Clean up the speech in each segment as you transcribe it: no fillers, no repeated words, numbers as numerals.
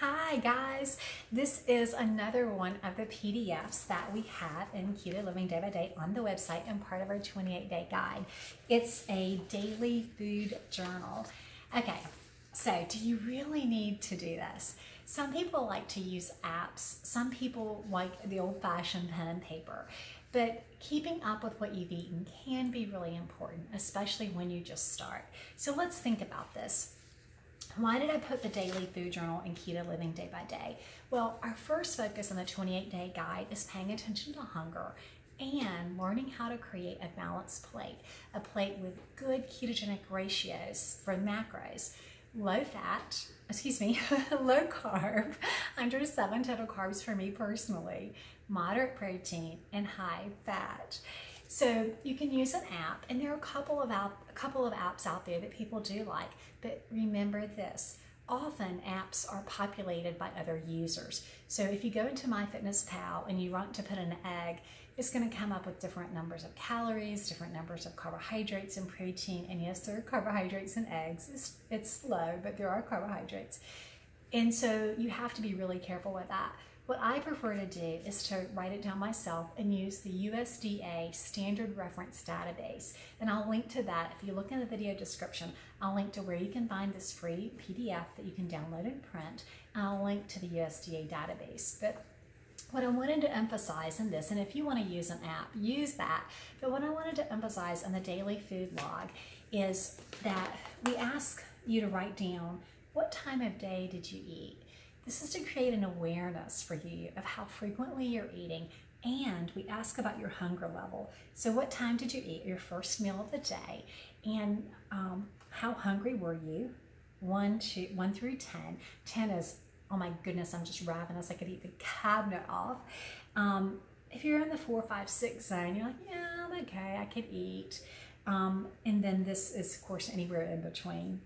Hi guys, this is another one of the PDFs that we have in Keto Living Day by Day on the website and part of our 28-day guide. It's a daily food journal. Okay, so do you really need to do this? Some people like to use apps. Some people like the old-fashioned pen and paper. But keeping up with what you've eaten can be really important, especially when you just start. So let's think about this. Why did I put the daily food journal in Keto Living Day by Day? Well, our first focus on the 28-day guide is paying attention to hunger and learning how to create a balanced plate, a plate with good ketogenic ratios for macros, low carb, under 7 total carbs for me personally, moderate protein, and high fat. So you can use an app, and there are a couple of apps out there that people do like, but remember this, often apps are populated by other users. So if you go into MyFitnessPal and you want to put in an egg, it's going to come up with different numbers of calories, different numbers of carbohydrates and protein, and yes, there are carbohydrates in eggs. It's low, but there are carbohydrates. And so you have to be really careful with that. What I prefer to do is to write it down myself and use the USDA Standard Reference Database. And I'll link to that. If you look in the video description, I'll link to where you can find this free PDF that you can download and print. And I'll link to the USDA database. But what I wanted to emphasize in this, and if you want to use an app, use that. But what I wanted to emphasize in the daily food log is that we ask you to write down, what time of day did you eat? This is to create an awareness for you of how frequently you're eating, and we ask about your hunger level. So what time did you eat your first meal of the day, and how hungry were you? 1 through 10. 10 is, oh my goodness, I'm just ravenous, I could eat the cabinet off. If you're in the 4, 5, 6 zone, you're like, yeah, I'm okay, I could eat. And then this is, of course, anywhere in between.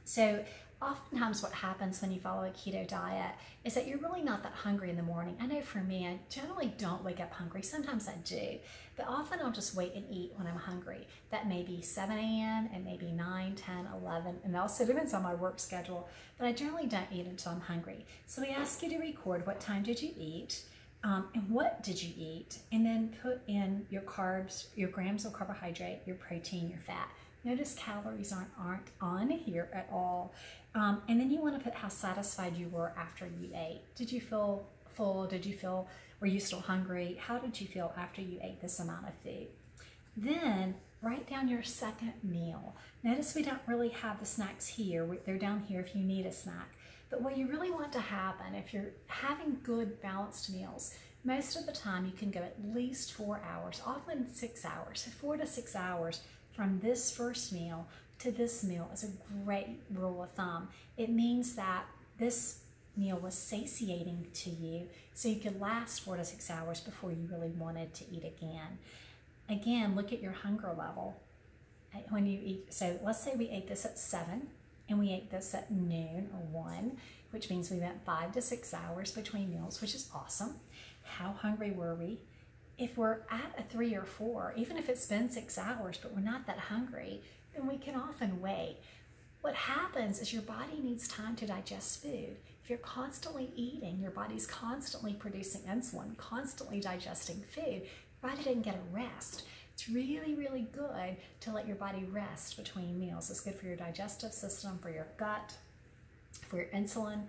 So oftentimes what happens when you follow a keto diet is that you're really not that hungry in the morning. I know for me, I generally don't wake up hungry. Sometimes I do, but often I'll just wait and eat when I'm hungry. That may be 7 a.m. and maybe 9, 10, 11, and it also depends on my work schedule, but I generally don't eat until I'm hungry. So we ask you to record what time did you eat, and what did you eat, and then put in your carbs, your grams of carbohydrate, your protein, your fat. Notice calories aren't on here at all. And then you want to put how satisfied you were after you ate. Did you feel full? Were you still hungry? How did you feel after you ate this amount of food? Then write down your second meal. Notice we don't really have the snacks here. They're down here if you need a snack. But what you really want to happen, if you're having good balanced meals, most of the time you can go at least 4 hours, often 6 hours, so 4 to 6 hours from this first meal to this meal is a great rule of thumb. It means that this meal was satiating to you, so you could last 4 to 6 hours before you really wanted to eat again. Again, look at your hunger level. When you eat, so let's say we ate this at 7 and we ate this at noon or 1, which means we went 5 to 6 hours between meals, which is awesome. How hungry were we? If we're at a 3 or 4, even if it's been 6 hours, but we're not that hungry, then we can often wait. What happens is your body needs time to digest food. If you're constantly eating, your body's constantly producing insulin, constantly digesting food, your body doesn't get a rest. It's really, really good to let your body rest between meals. It's good for your digestive system, for your gut, for your insulin,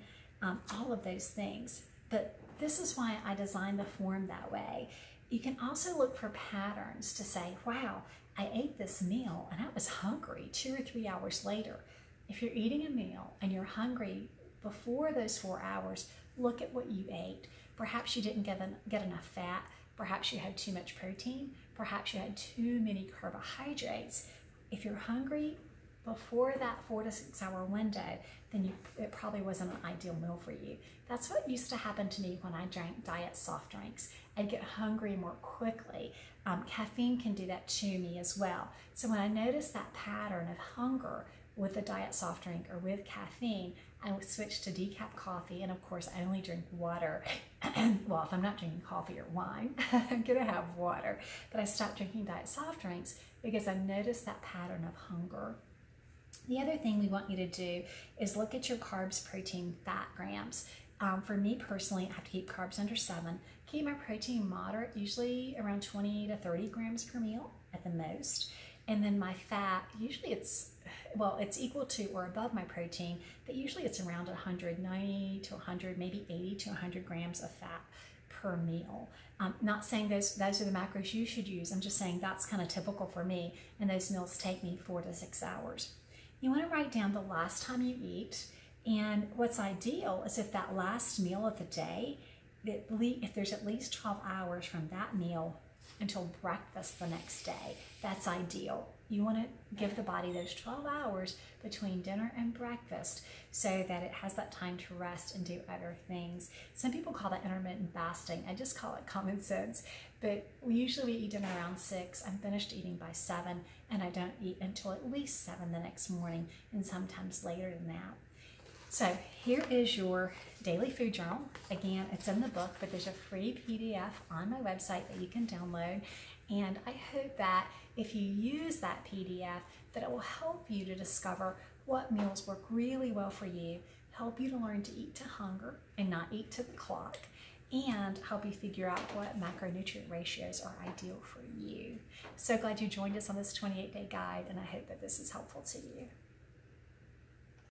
all of those things. But this is why I designed the form that way. You can also look for patterns to say, wow, I ate this meal and I was hungry 2 or 3 hours later. If you're eating a meal and you're hungry before those 4 hours, look at what you ate. Perhaps you didn't get enough fat. Perhaps you had too much protein. Perhaps you had too many carbohydrates. If you're hungry before that 4 to 6 hour window, then it probably wasn't an ideal meal for you. That's what used to happen to me when I drank diet soft drinks. I'd get hungry more quickly. Caffeine can do that to me as well. So when I noticed that pattern of hunger with a diet soft drink or with caffeine, I would switch to decaf coffee, and of course I only drink water. Well, if I'm not drinking coffee or wine, I'm gonna have water. But I stopped drinking diet soft drinks because I noticed that pattern of hunger. The other thing we want you to do is look at your carbs, protein, fat grams. For me personally, I have to keep carbs under 7. Keep my protein moderate, usually around 20 to 30 grams per meal at the most. And then my fat, usually it's equal to or above my protein, but usually it's around 190 to 100, maybe 80 to 100 grams of fat per meal. Not saying those are the macros you should use. I'm just saying that's kind of typical for me, and those meals take me 4 to 6 hours. You want to write down the last time you eat, and what's ideal is if that last meal of the day, if there's at least 12 hours from that meal until breakfast the next day, that's ideal. You want to give the body those 12 hours between dinner and breakfast so that it has that time to rest and do other things. Some people call that intermittent fasting. I just call it common sense. But we usually eat dinner around 6. I'm finished eating by 7, and I don't eat until at least 7 the next morning, and sometimes later than that. So here is your daily food journal. Again, it's in the book, but there's a free PDF on my website that you can download. And I hope that if you use that PDF, that it will help you to discover what meals work really well for you, help you to learn to eat to hunger and not eat to the clock, and help you figure out what macronutrient ratios are ideal for you. So glad you joined us on this 28-day guide, and I hope that this is helpful to you.